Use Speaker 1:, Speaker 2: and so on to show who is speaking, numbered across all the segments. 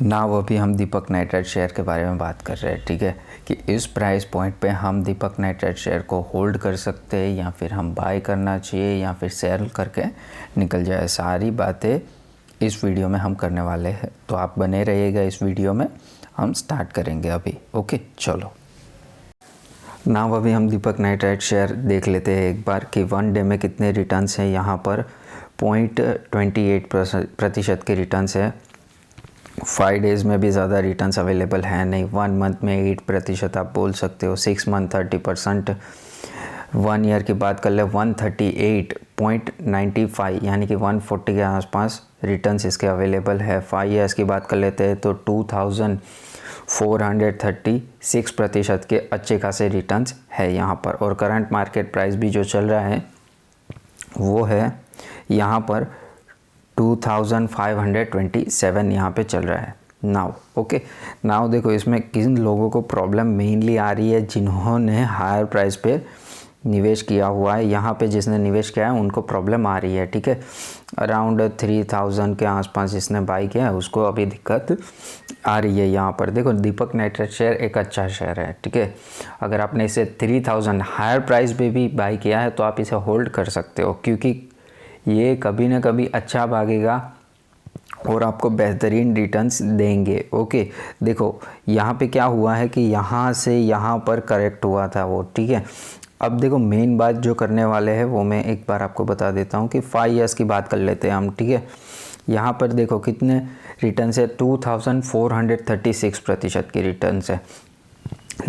Speaker 1: ना वो भी हम दीपक नाइट्राइट शेयर के बारे में बात कर रहे हैं, ठीक है, कि इस प्राइस पॉइंट पे हम दीपक नाइट्राइट शेयर को होल्ड कर सकते हैं या फिर हम बाय करना चाहिए या फिर सेल करके निकल जाए। सारी बातें इस वीडियो में हम करने वाले हैं, तो आप बने रहिएगा इस वीडियो में। हम स्टार्ट करेंगे अभी। ओके चलो, ना वो भी हम दीपक नाइट्राइट शेयर देख लेते हैं एक बार कि 1 डे में कितने रिटर्न्स हैं। यहाँ पर 0.28% के रिटर्न्स है। 5 डेज़ में भी ज़्यादा रिटर्न्स अवेलेबल है नहीं। 1 मंथ में 8% आप बोल सकते हो, 6 मंथ 30%। 1 ईयर की बात कर ले 138.95 यानी कि 140 के आसपास रिटर्न्स इसके अवेलेबल है। 5 ईयर्स की बात कर लेते हैं तो 2436% के अच्छे खासे रिटर्न्स है यहाँ पर। और करंट मार्केट प्राइस भी जो चल रहा है वो है यहाँ पर 2527 यहाँ पे चल रहा है नाउ। ओके, नाउ देखो इसमें किन लोगों को प्रॉब्लम मेनली आ रही है, जिन्होंने हायर प्राइस पे निवेश किया हुआ है। यहाँ पे जिसने निवेश किया है उनको प्रॉब्लम आ रही है, ठीक है। अराउंड 3000 के आसपास जिसने बाई किया है उसको अभी दिक्कत आ रही है। यहाँ पर देखो दीपक नाइट्राइट शेयर एक अच्छा शेयर है, ठीक है। अगर आपने इसे 3000 हायर प्राइस पे भी बाई किया है तो आप इसे होल्ड कर सकते हो, क्योंकि ये कभी ना कभी अच्छा भागेगा और आपको बेहतरीन रिटर्न्स देंगे। ओके, देखो यहाँ पे क्या हुआ है कि यहाँ से यहाँ पर करेक्ट हुआ था वो, ठीक है। अब देखो मेन बात जो करने वाले हैं वो मैं एक बार आपको बता देता हूँ कि 5 ईयर्स की बात कर लेते हैं हम, ठीक है। यहाँ पर देखो कितने रिटर्न्स है, 2436% के रिटर्न्स है।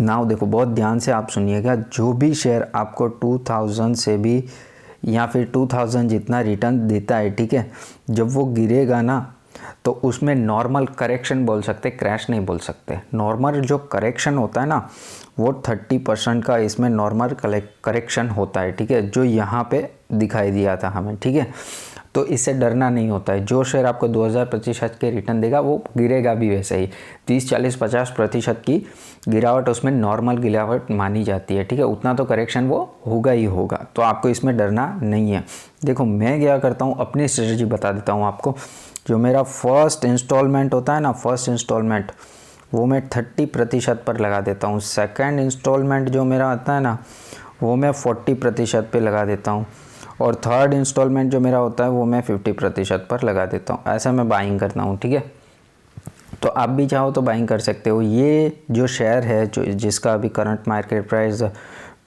Speaker 1: नाउ देखो बहुत ध्यान से आप सुनिएगा, जो भी शेयर आपको 2000 से भी या फिर 2000 जितना रिटर्न देता है, ठीक है, जब वो गिरेगा ना तो उसमें नॉर्मल करेक्शन बोल सकते, क्रैश नहीं बोल सकते। नॉर्मल जो करेक्शन होता है ना वो 30% का इसमें नॉर्मल करेक्शन होता है, ठीक है, जो यहाँ पे दिखाई दिया था हमें, ठीक है। तो इससे डरना नहीं होता है। जो शेयर आपको 2000% के रिटर्न देगा वो गिरेगा भी वैसे ही। 30-40-50% की गिरावट उसमें नॉर्मल गिरावट मानी जाती है, ठीक है। उतना तो करेक्शन वो होगा ही होगा, तो आपको इसमें डरना नहीं है। देखो मैं क्या करता हूँ, अपनी स्ट्रेटजी बता देता हूँ आपको। जो मेरा फर्स्ट इंस्टॉलमेंट होता है ना, फर्स्ट इंस्टॉलमेंट वो मैं 30% पर लगा देता हूँ। सेकेंड इंस्टॉलमेंट जो मेरा आता है ना वो मैं 40% पे लगा देता हूँ। और थर्ड इंस्टॉलमेंट जो मेरा होता है वो मैं 50% पर लगा देता हूँ। ऐसा मैं बाइंग करता हूँ, ठीक है। तो आप भी चाहो तो बाइंग कर सकते हो। ये जो शेयर है जो जिसका अभी करंट मार्केट प्राइस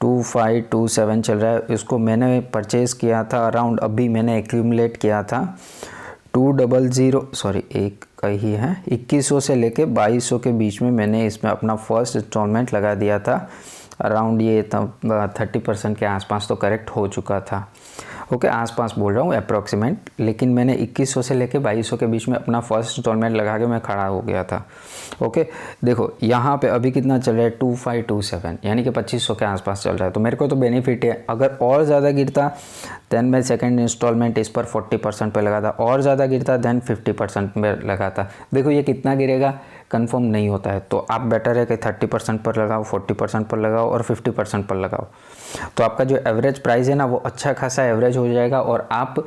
Speaker 1: 2527 चल रहा है, इसको मैंने परचेज़ किया था अराउंड, अभी मैंने एक्यूमुलेट किया था 2100 से लेके 2200 के बीच में मैंने इसमें अपना फर्स्ट इंस्टॉलमेंट लगा दिया था। अराउंड ये 30% के आसपास तो करेक्ट हो चुका था। ओके, आसपास बोल रहा हूँ अप्रॉक्सीमेट, लेकिन मैंने 2100 से लेके 2200 के बीच में अपना फर्स्ट इंस्टॉलमेंट लगा के मैं खड़ा हो गया था। ओके, देखो यहाँ पे अभी कितना चल रहा है 2527 यानी कि 2500 के आसपास चल रहा है। तो मेरे को तो बेनिफिट है। अगर और ज़्यादा गिरता दैन मैं सेकंड इंस्टॉलमेंट इस पर 40% पे लगाता, और ज़्यादा गिरता दैन 50% में लगाता। देखो ये कितना गिरेगा कंफर्म नहीं होता है, तो आप बेटर है कि 30% पर लगाओ, 40% पर लगाओ और 50% पर लगाओ। तो आपका जो एवरेज प्राइस है ना वो अच्छा खासा एवरेज हो जाएगा और आप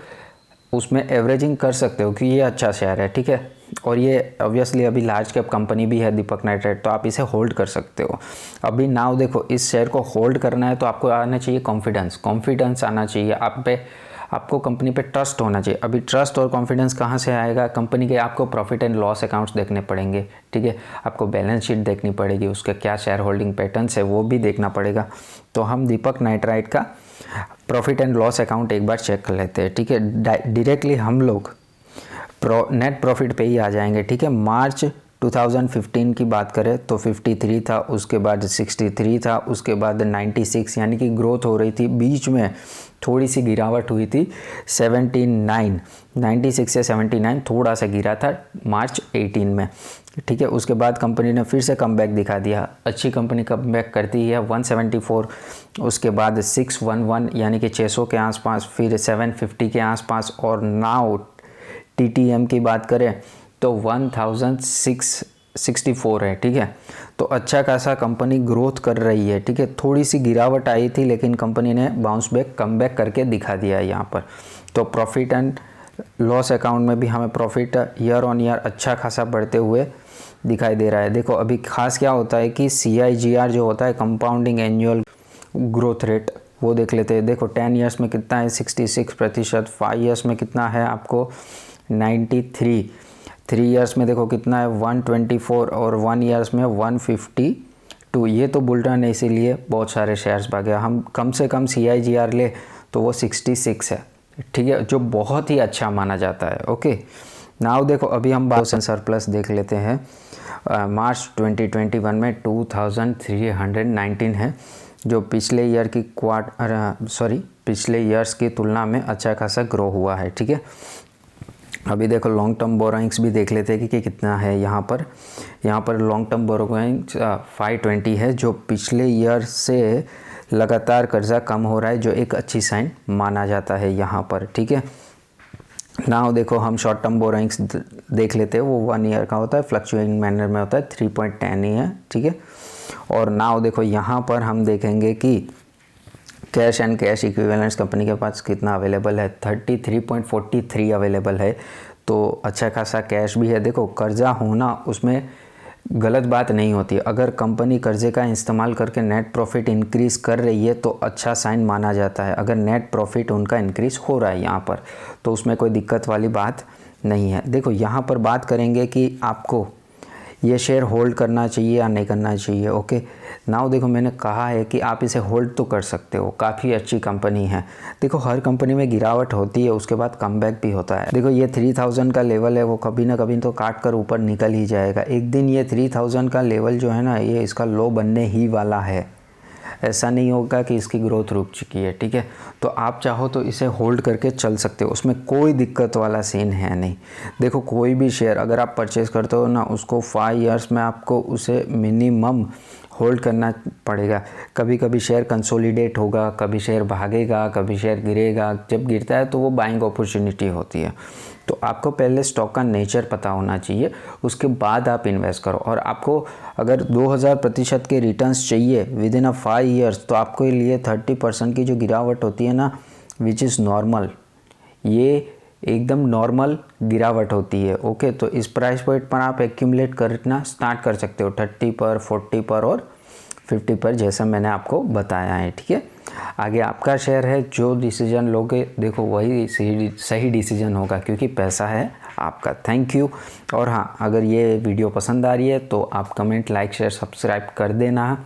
Speaker 1: उसमें एवरेजिंग कर सकते हो कि ये अच्छा शेयर है, ठीक है। और ये ऑब्वियसली अभी लार्ज कैप कंपनी भी है दीपक नाइट्राइट, तो आप इसे होल्ड कर सकते हो अभी। नाउ देखो इस शेयर को होल्ड करना है तो आपको आना चाहिए कॉन्फिडेंस आना चाहिए आप पे, आपको कंपनी पे ट्रस्ट होना चाहिए। अभी ट्रस्ट और कॉन्फिडेंस कहाँ से आएगा, कंपनी के आपको प्रॉफिट एंड लॉस अकाउंट्स देखने पड़ेंगे, ठीक है। आपको बैलेंस शीट देखनी पड़ेगी, उसका क्या शेयर होल्डिंग पैटर्न्स है वो भी देखना पड़ेगा। तो हम दीपक नाइट्राइट का प्रॉफिट एंड लॉस अकाउंट एक बार चेक कर लेते हैं, ठीक है। डायरेक्टली हम लोग नेट प्रॉफिट पे ही आ जाएंगे, ठीक है। मार्च 2015 की बात करें तो 53 था, उसके बाद 63 था, उसके बाद 96 यानी कि ग्रोथ हो रही थी। बीच में थोड़ी सी गिरावट हुई थी 96 से 79 थोड़ा सा गिरा था मार्च 18 में, ठीक है। उसके बाद कंपनी ने फिर से कमबैक दिखा दिया, अच्छी कंपनी कमबैक करती है 174, उसके बाद 611 यानी कि 600 के आसपास, फिर 750 के आसपास, और नाउ TTM की बात करें तो 1664 है, ठीक है। तो अच्छा खासा कंपनी ग्रोथ कर रही है, ठीक है। थोड़ी सी गिरावट आई थी लेकिन कंपनी ने बाउंस बैक कमबैक करके दिखा दिया है यहाँ पर। तो प्रॉफिट एंड लॉस अकाउंट में भी हमें प्रॉफिट ईयर ऑन ईयर अच्छा खासा बढ़ते हुए दिखाई दे रहा है। देखो अभी खास क्या होता है कि CAGR जो होता है कंपाउंडिंग एनुअल ग्रोथ रेट, वो देख लेते हैं। देखो 10 ईयर्स में कितना है 66%, 5 ईयर्स में कितना है आपको 93, 3 ईयर्स में देखो कितना है 124 और 1 ईयर्स में 152। ये तो बुल रन है इसीलिए बहुत सारे शेयर्स भागे। हम कम से कम CAGR ले तो वो 66 है, ठीक है, जो बहुत ही अच्छा माना जाता है। ओके नाउ देखो अभी हम सरप्लस देख लेते हैं। मार्च 2021 में 2319 है, जो पिछले ईयर की पिछले ईयर्स की तुलना में अच्छा खासा ग्रो हुआ है, ठीक है। अभी देखो लॉन्ग टर्म बोरोइंग्स भी देख लेते हैं कि कितना है। यहाँ पर लॉन्ग टर्म बोरोइंग्स 520 है, जो पिछले ईयर से लगातार कर्जा कम हो रहा है, जो एक अच्छी साइन माना जाता है यहाँ पर, ठीक है। नाउ देखो हम शॉर्ट टर्म बोरोइंग्स देख लेते हैं, वो 1 ईयर का होता है, फ्लक्चुएटिंग मैनर में होता है, 3.10 ही है, ठीक है। और नाउ देखो यहाँ पर हम देखेंगे कि cash and cash equivalents company के पास कितना अवेलेबल है, 33.43 अवेलेबल है, तो अच्छा खासा कैश भी है। देखो कर्जा होना उसमें गलत बात नहीं होती। अगर कंपनी कर्जे का इस्तेमाल करके नेट प्रॉफिट इंक्रीज कर रही है तो अच्छा साइन माना जाता है। अगर नेट प्रॉफिट उनका इंक्रीज हो रहा है यहाँ पर, तो उसमें कोई दिक्कत वाली बात नहीं है। देखो यहाँ पर बात करेंगे कि आपको ये शेयर होल्ड करना चाहिए या नहीं करना चाहिए। ओके नाउ देखो मैंने कहा है कि आप इसे होल्ड तो कर सकते हो, काफ़ी अच्छी कंपनी है। देखो हर कंपनी में गिरावट होती है, उसके बाद कमबैक भी होता है। देखो ये 3000 का लेवल है, वो कभी ना कभी तो काट कर ऊपर निकल ही जाएगा। एक दिन ये 3000 का लेवल जो है ना, ये इसका लो बनने ही वाला है। ऐसा नहीं होगा कि इसकी ग्रोथ रुक चुकी है, ठीक है। तो आप चाहो तो इसे होल्ड करके चल सकते हो, उसमें कोई दिक्कत वाला सीन है नहीं। देखो कोई भी शेयर अगर आप परचेज़ करते हो ना, उसको 5 ईयर्स में आपको उसे मिनिमम होल्ड करना पड़ेगा। कभी कभी शेयर कंसोलिडेट होगा, कभी शेयर भागेगा, कभी शेयर गिरेगा। जब गिरता है तो वो बाइंग अपॉर्चुनिटी होती है। तो आपको पहले स्टॉक का नेचर पता होना चाहिए, उसके बाद आप इन्वेस्ट करो। और आपको अगर 2000% के रिटर्न्स चाहिए विद इन 5 ईयर्स, तो आपके लिए 30% की जो गिरावट होती है ना, विच इज़ नॉर्मल, ये एकदम नॉर्मल गिरावट होती है। ओके तो इस प्राइस पॉइंट पर आप एक्यूमुलेट करना स्टार्ट कर सकते हो, 30 पर, 40 पर और 50 पर, जैसा मैंने आपको बताया है, ठीक है। आगे आपका शेयर है, जो डिसीजन लोगे देखो वही सही डिसीजन होगा, क्योंकि पैसा है आपका। Thank you. और हाँ, अगर ये वीडियो पसंद आ रही है तो आप कमेंट, लाइक, शेयर, सब्सक्राइब कर देना।